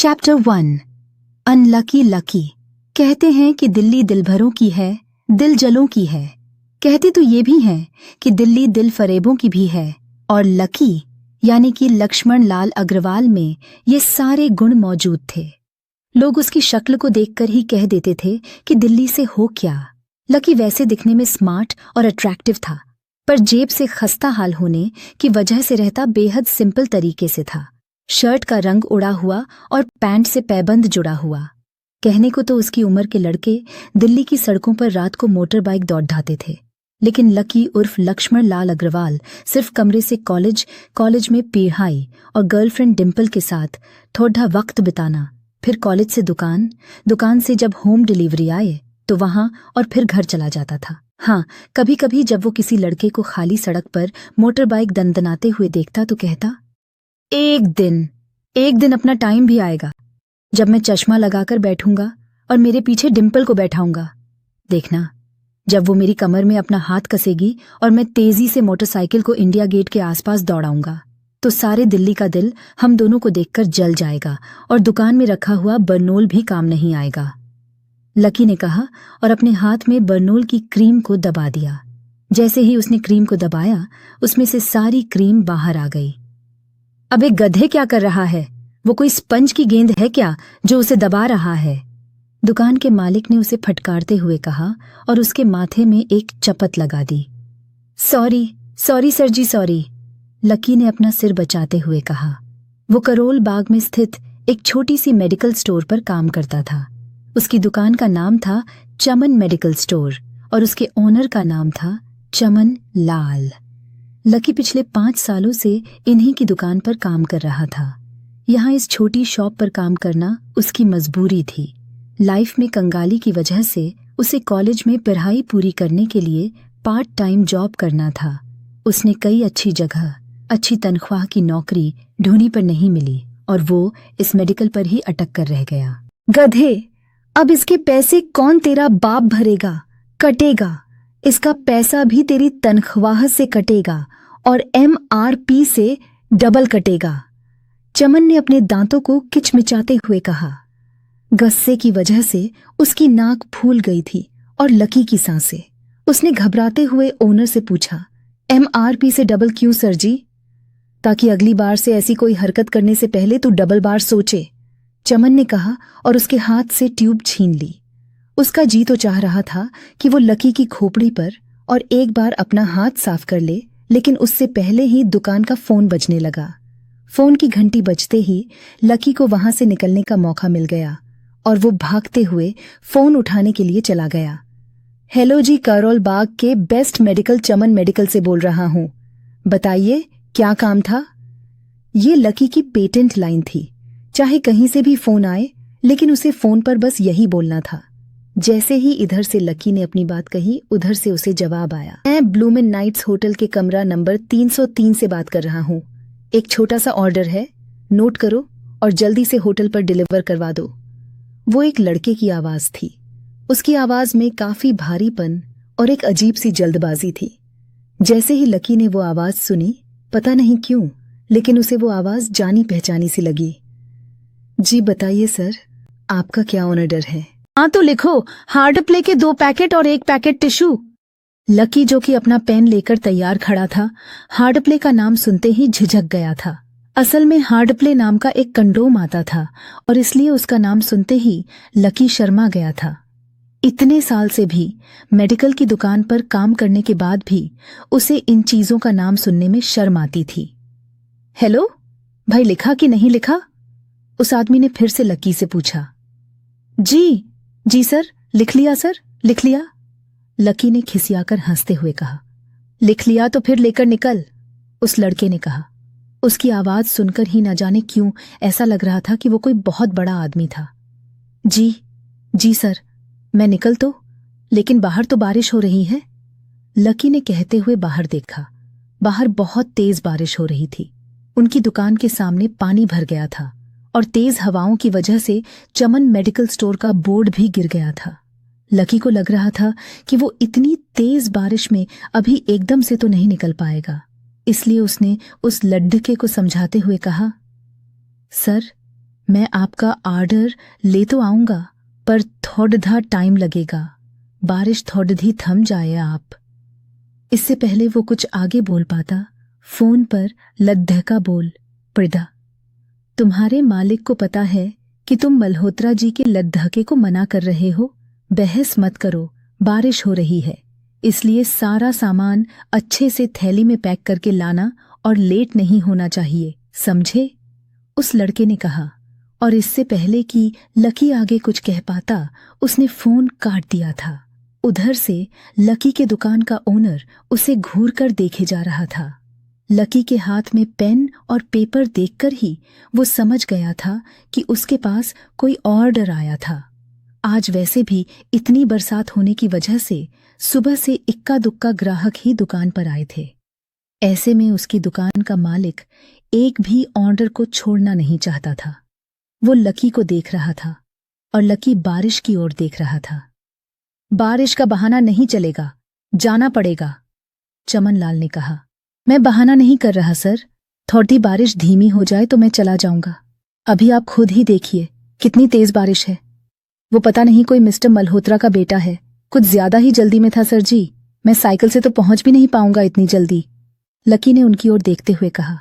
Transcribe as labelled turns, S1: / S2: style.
S1: Chapter 1 unlucky lucky. कहते हैं कि दिल्ली दिलभरों की है, दिल जलों की है। कहते तो ये भी हैं कि दिल्ली दिल फरेबों की भी है। और लकी यानी कि लक्ष्मण लाल अग्रवाल में ये सारे गुण मौजूद थे। लोग उसकी शक्ल को देखकर ही कह देते थे कि दिल्ली से हो क्या। लकी वैसे दिखने में स्मार्ट और अट्रैक्टिव था, पर जेब से खस्ता हाल होने की वजह से रहता बेहद सिंपल तरीके से था। शर्ट का रंग उड़ा हुआ और पैंट से पैबंद जुड़ा हुआ। कहने को तो उसकी उम्र के लड़के दिल्ली की सड़कों पर रात को मोटर बाइक दौड़ाते थे, लेकिन लकी उर्फ लक्ष्मण लाल अग्रवाल सिर्फ कमरे से कॉलेज में पढ़ाई और गर्लफ्रेंड डिम्पल के साथ थोड़ा वक्त बिताना, फिर कॉलेज से दुकान से जब होम डिलीवरी आए तो वहां और फिर घर चला जाता था। हाँ, कभी कभी जब वो किसी लड़के को खाली सड़क पर मोटर बाइक दनदनाते हुए देखता तो कहता, एक दिन अपना टाइम भी आएगा जब मैं चश्मा लगाकर बैठूंगा और मेरे पीछे डिम्पल को बैठाऊंगा। देखना, जब वो मेरी कमर में अपना हाथ कसेगी और मैं तेजी से मोटरसाइकिल को इंडिया गेट के आसपास दौड़ाऊंगा तो सारे दिल्ली का दिल हम दोनों को देखकर जल जाएगा और दुकान में रखा हुआ बर्नोल भी काम नहीं आएगा। लकी ने कहा और अपने हाथ में बर्नोल की क्रीम को दबा दिया। जैसे ही उसने क्रीम को दबाया, उसमें से सारी क्रीम बाहर आ गई। अबे गधे, क्या कर रहा है? वो कोई स्पंज की गेंद है क्या जो उसे दबा रहा है? दुकान के मालिक ने उसे फटकारते हुए कहा और उसके माथे में एक चपत लगा दी। सॉरी सर जी, सॉरी, लकी ने अपना सिर बचाते हुए कहा। वो करोल बाग में स्थित एक छोटी सी मेडिकल स्टोर पर काम करता था। उसकी दुकान का नाम था चमन मेडिकल स्टोर और उसके ओनर का नाम था चमन लाल। लकी पिछले 5 सालों से इन्हीं की दुकान पर काम कर रहा था। यहाँ इस छोटी शॉप पर काम करना उसकी मजबूरी थी। लाइफ में कंगाली की वजह से उसे कॉलेज में पढ़ाई पूरी करने के लिए पार्ट टाइम जॉब करना था। उसने कई अच्छी जगह अच्छी तनख्वाह की नौकरी ढूंढी पर नहीं मिली और वो इस मेडिकल पर ही अटक कर रह गया। गधे, अब इसके पैसे कौन तेरा बाप भरेगा? कटेगा, इसका पैसा भी तेरी तनख्वाह से कटेगा और MRP से डबल कटेगा। चमन ने अपने दांतों को किचमिचाते हुए कहा। गुस्से की वजह से उसकी नाक फूल गई थी और लकी की सांसें। उसने घबराते हुए ओनर से पूछा, MRP से डबल क्यों सर जी? ताकि अगली बार से ऐसी कोई हरकत करने से पहले तू डबल बार सोचे, चमन ने कहा और उसके हाथ से ट्यूब छीन ली। उसका जी तो चाह रहा था कि वो लकी की खोपड़ी पर और एक बार अपना हाथ साफ कर ले, लेकिन उससे पहले ही दुकान का फोन बजने लगा। फोन की घंटी बजते ही लकी को वहां से निकलने का मौका मिल गया और वो भागते हुए फोन उठाने के लिए चला गया। हेलो जी, करोल बाग के बेस्ट मेडिकल चमन मेडिकल से बोल रहा हूं। बताइए, क्या काम था? ये लकी की पेटेंट लाइन थी। चाहे कहीं से भी फोन आए, लेकिन उसे फोन पर बस यही बोलना था। जैसे ही इधर से लकी ने अपनी बात कही, उधर से उसे जवाब आया। मैं ब्लूमेन नाइट्स होटल के कमरा नंबर 303 से बात कर रहा हूँ। एक छोटा सा ऑर्डर है, नोट करो और जल्दी से होटल पर डिलीवर करवा दो। वो एक लड़के की आवाज थी। उसकी आवाज में काफी भारीपन और एक अजीब सी जल्दबाजी थी। जैसे ही लकी ने वो आवाज सुनी, पता नहीं क्यों, लेकिन उसे वो आवाज जानी पहचानी सी लगी। जी बताइए सर, आपका क्या ऑर्डर है? हाँ तो लिखो, हार्ड प्ले के 2 पैकेट और 1 पैकेट टिश्यू। लकी, जो कि अपना पेन लेकर तैयार खड़ा था, हार्ड प्ले का नाम सुनते ही झिझक गया था। असल में हार्ड प्ले नाम का एक कंडोम आता था और इसलिए उसका नाम सुनते ही लकी शर्मा गया था। इतने साल से भी मेडिकल की दुकान पर काम करने के बाद भी उसे इन चीजों का नाम सुनने में शर्म आती थी। हेलो भाई, लिखा कि नहीं लिखा? उस आदमी ने फिर से लकी से पूछा। जी सर, लिख लिया सर, लिख लिया। लकी ने खिसियाकर हंसते हुए कहा। लिख लिया तो फिर लेकर निकल, उस लड़के ने कहा। उसकी आवाज सुनकर ही न जाने क्यों ऐसा लग रहा था कि वो कोई बहुत बड़ा आदमी था। जी सर, मैं निकल तो, लेकिन बाहर तो बारिश हो रही है। लकी ने कहते हुए बाहर देखा। बाहर बहुत तेज बारिश हो रही थी। उनकी दुकान के सामने पानी भर गया था और तेज हवाओं की वजह से चमन मेडिकल स्टोर का बोर्ड भी गिर गया था। लकी को लग रहा था कि वो इतनी तेज बारिश में अभी एकदम से तो नहीं निकल पाएगा, इसलिए उसने उस लड्ढके को समझाते हुए कहा, सर, मैं आपका ऑर्डर ले तो आऊंगा, पर थोड़ा टाइम लगेगा। बारिश थोड़ी थम जाए आप। इससे पहले वो कुछ आगे बोल पाता, फोन पर लद्दहका बोल पड़ा। तुम्हारे मालिक को पता है कि तुम मल्होत्रा जी के लद्दहके को मना कर रहे हो। बहस मत करो, बारिश हो रही है, इसलिए सारा सामान अच्छे से थैली में पैक करके लाना और लेट नहीं होना चाहिए, समझे? उस लड़के ने कहा, और इससे पहले कि लकी आगे कुछ कह पाता उसने फोन काट दिया था। उधर से लकी के दुकान का ओनर उसे घूर कर देखे जा रहा था। लकी के हाथ में पेन और पेपर देखकर ही वो समझ गया था कि उसके पास कोई ऑर्डर आया था। आज वैसे भी इतनी बरसात होने की वजह से सुबह से इक्का दुक्का ग्राहक ही दुकान पर आए थे। ऐसे में उसकी दुकान का मालिक एक भी ऑर्डर को छोड़ना नहीं चाहता था। वो लकी को देख रहा था और लकी बारिश की ओर देख रहा था। बारिश का बहाना नहीं चलेगा, जाना पड़ेगा, चमन लाल ने कहा। मैं बहाना नहीं कर रहा सर, थोड़ी बारिश धीमी हो जाए तो मैं चला जाऊंगा। अभी आप खुद ही देखिए कितनी तेज बारिश है। वो पता नहीं कोई मिस्टर मल्होत्रा का बेटा है, कुछ ज्यादा ही जल्दी में था सर जी। मैं साइकिल से तो पहुंच भी नहीं पाऊंगा इतनी जल्दी, लकी ने उनकी ओर देखते हुए कहा।